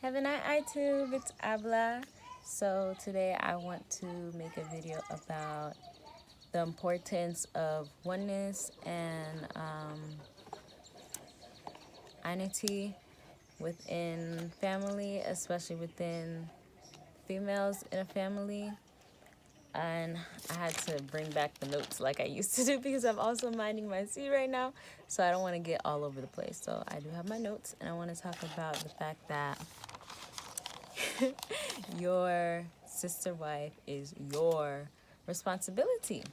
Heaven at iTube, it's Abla. So today I want to make a video about the importance of oneness and unity within family, especially within females in a family. And I had to bring back the notes like I used to do because I'm also minding my seed right now, so I don't want to get all over the place. So I do have my notes, and I want to talk about the fact that your sister wife is your responsibility,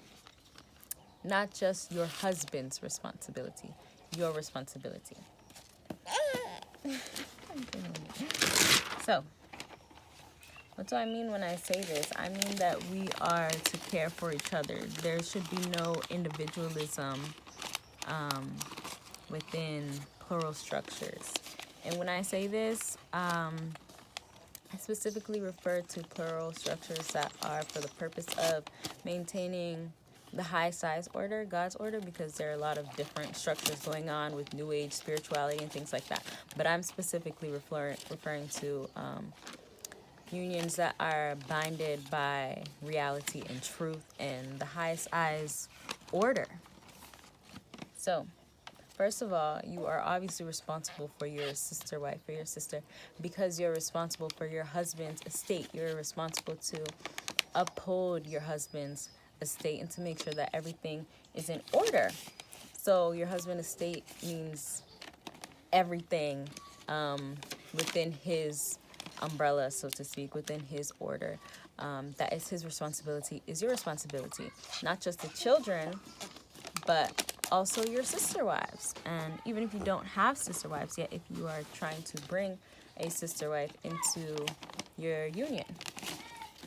not just your husband's responsibility, your responsibility. So, what do I mean when I say this? I mean that we are to care for each other. There should be no individualism within plural structures. And when I say this, I specifically refer to plural structures that are for the purpose of maintaining the high size order, God's order, because there are a lot of different structures going on with New Age spirituality and things like that. But I'm specifically referring to unions that are binded by reality and truth and the highest eyes order. So, first of all, you are obviously responsible for your sister wife, for your sister, because you're responsible for your husband's estate. You're responsible to uphold your husband's estate and to make sure that everything is in order. So your husband's estate means everything within his umbrella, so to speak, within his order. That is his responsibility, is your responsibility. Not just the children, but also your sister wives. And even if you don't have sister wives yet, if you are trying to bring a sister wife into your union,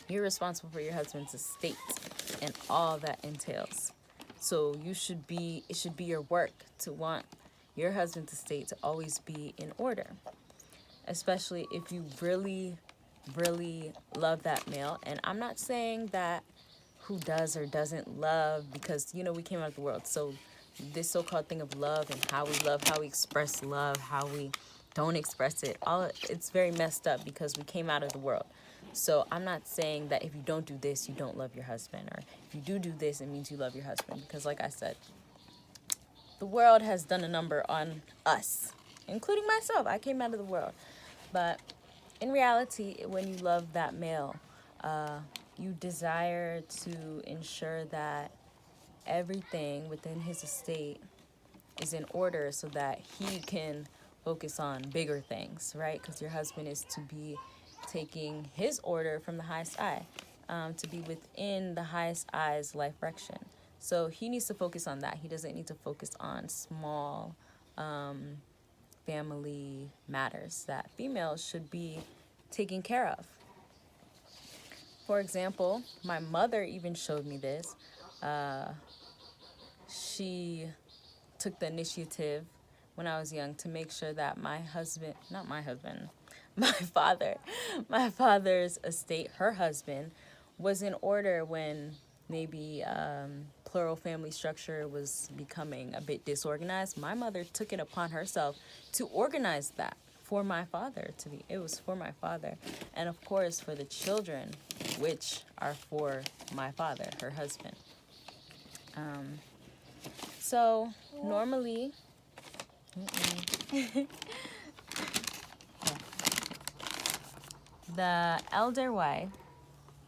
you're responsible for your husband's estate and all that entails. So it should be your work to want your husband's estate to always be in order, especially if you really, really love that male. And I'm not saying that who does or doesn't love, because, we came out of the world. So this so-called thing of love and how we love, how we express love, how we don't express it, it's very messed up because we came out of the world. So I'm not saying that if you don't do this, you don't love your husband, or if you do this, it means you love your husband. Because like I said, the world has done a number on us, including myself. I came out of the world. But in reality, when you love that male, you desire to ensure that everything within his estate is in order so that he can focus on bigger things, right? Because your husband is to be taking his order from the highest eye, to be within the highest eye's life direction. So he needs to focus on that. He doesn't need to focus on small family matters that females should be taken care of. For example, my mother even showed me this. She took the initiative when I was young to make sure that my father's estate, her husband, was in order when maybe plural family structure was becoming a bit disorganized. My mother took it upon herself to organize that for my father to be. It was for my father, and of course for the children, which are for my father, her husband. So normally, the elder wife,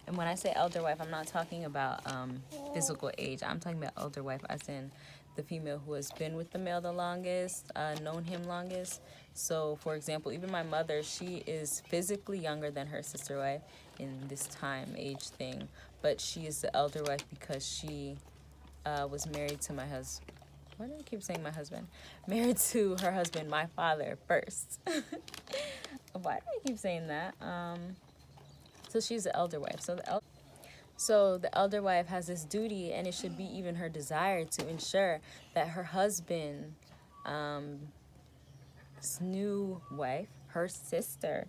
and when I say elder wife, I'm not talking about physical age. I'm talking about elder wife as in the female who has been with the male the longest, known him longest. So, for example, even my mother, she is physically younger than her sister wife in this time age thing, but she is the elder wife because she was married to my husband. Why do I keep saying my husband? Married to her husband, my father, first. Why do I keep saying that? So she's the elder wife. So the elder wife has this duty, and it should be even her desire to ensure that her husband's new wife, her sister,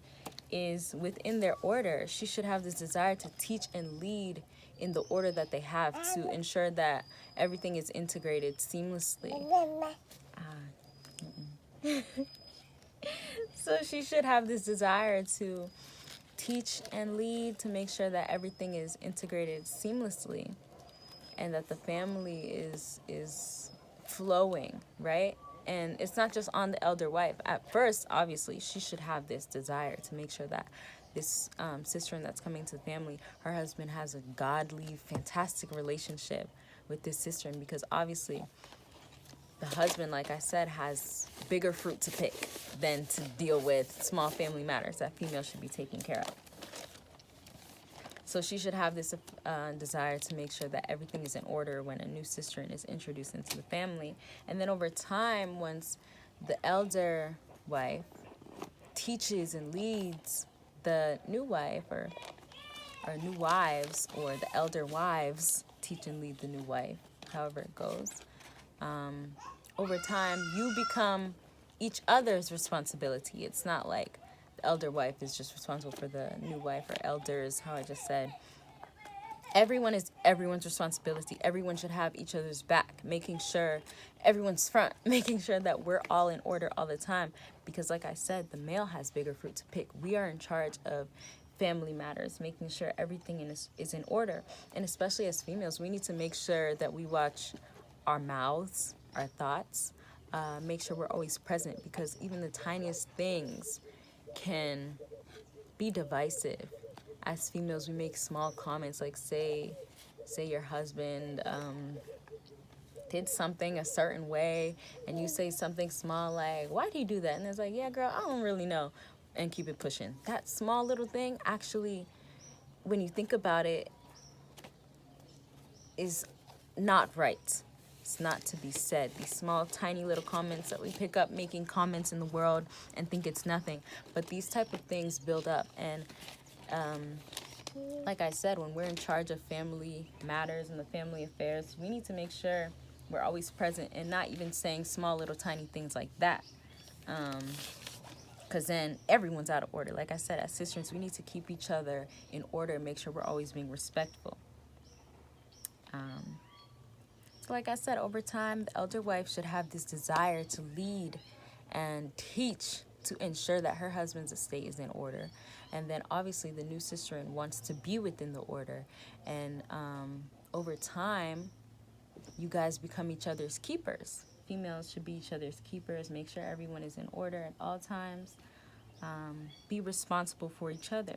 is within their order. She should have this desire to teach and lead in the order that they have to ensure that everything is integrated seamlessly. So So she should have this desire to teach and lead, to make sure that everything is integrated seamlessly and that the family is flowing, right? And it's not just on the elder wife. At first, obviously, she should have this desire to make sure that this sister that's coming to the family, her husband has a godly, fantastic relationship with this sister, because obviously the husband, like I said, has bigger fruit to pick than to deal with small family matters that females should be taking care of. So she should have this desire to make sure that everything is in order when a new sister is introduced into the family. And then over time, once the elder wife teaches and leads the new wife, or new wives, or the elder wives teach and lead the new wife, however it goes, over time, you become each other's responsibility. It's not like the elder wife is just responsible for the new wife, or elders, how I just said. Everyone is everyone's responsibility. Everyone should have each other's back, making sure everyone's front, making sure that we're all in order all the time. Because like I said, the male has bigger fruit to pick. We are in charge of family matters, making sure everything is in order. And especially as females, we need to make sure that we watch our mouths, our thoughts, make sure we're always present, because even the tiniest things can be divisive. As females, we make small comments, like say your husband did something a certain way, and you say something small like, why do you do that? And it's like, yeah, girl, I don't really know, and keep it pushing. That small little thing, actually, when you think about it, is not right. It's not to be said. These small, tiny little comments that we pick up making comments in the world and think it's nothing. But these type of things build up. And like I said, when we're in charge of family matters and the family affairs, we need to make sure we're always present and not even saying small, little, tiny things like that. Because then everyone's out of order. Like I said, as sisters, we need to keep each other in order and make sure we're always being respectful. So like I said, over time, the elder wife should have this desire to lead and teach to ensure that her husband's estate is in order. And then obviously the new sisterin wants to be within the order. And over time, you guys become each other's keepers. Females should be each other's keepers, make sure everyone is in order at all times, be responsible for each other.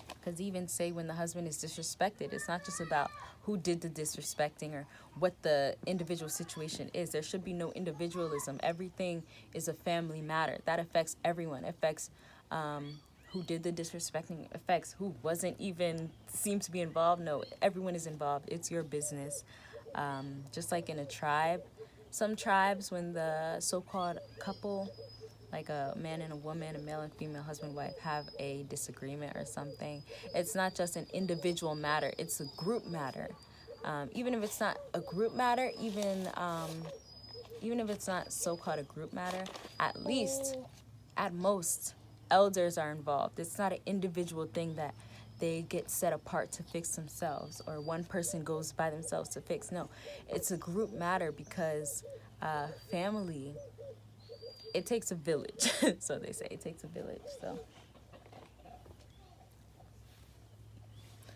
Because even say when the husband is disrespected, it's not just about who did the disrespecting or what the individual situation is. There should be no individualism. Everything is a family matter. That affects everyone. It affects who did the disrespecting, affects who wasn't even seemed to be involved. No, everyone is involved. It's your business. Just like in a tribe, some tribes, when the so-called couple, like a man and a woman, a male and female, husband, wife, have a disagreement or something, it's not just an individual matter, it's a group matter. Even if it's not a group matter, even if it's not so-called a group matter, at least, at most, elders are involved. It's not an individual thing that they get set apart to fix themselves, or one person goes by themselves to fix. No, it's a group matter, because family, it takes a village. So they say it takes a village.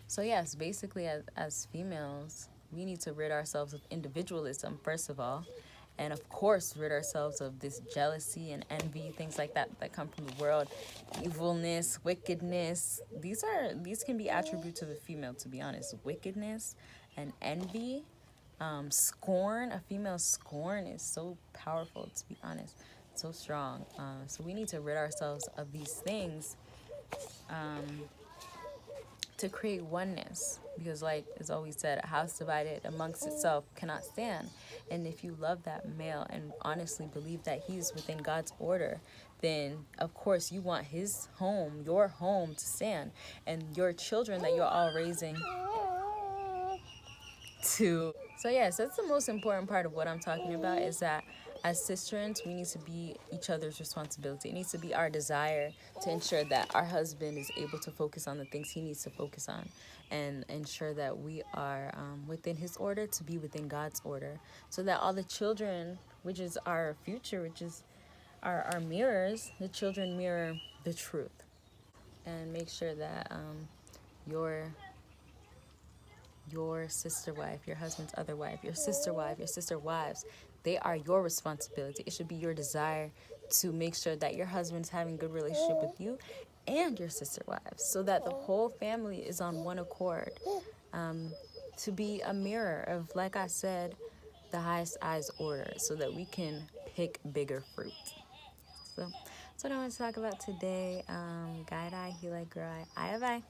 So yes, basically as females, we need to rid ourselves of individualism, first of all. And of course, rid ourselves of this jealousy and envy, things like that that come from the world, evilness, wickedness. These can be attributes of a female, to be honest. Wickedness and envy, scorn. A female's scorn is so powerful, to be honest, so strong. So we need to rid ourselves of these things to create oneness, because like it's always said, a house divided amongst itself cannot stand. And if you love that male and honestly believe that he's within God's order, then of course you want his home, your home, to stand, and your children that you're all raising to. So yes, that's the most important part of what I'm talking about, is that as sisterins, we need to be each other's responsibility. It needs to be our desire to ensure that our husband is able to focus on the things he needs to focus on, and ensure that we are within his order to be within God's order, so that all the children, which is our future, which is are mirrors. The children mirror the truth. And make sure that your sister wife, your husband's other wife, your sister wife, your sister wives, they are your responsibility. It should be your desire to make sure that your husband's having a good relationship with you and your sister wives, so that the whole family is on one accord, to be a mirror of, like I said, the highest eyes order, so that we can pick bigger fruit. So that's what I want to talk about today. Guide eye, heal eye, girl eye. Bye bye.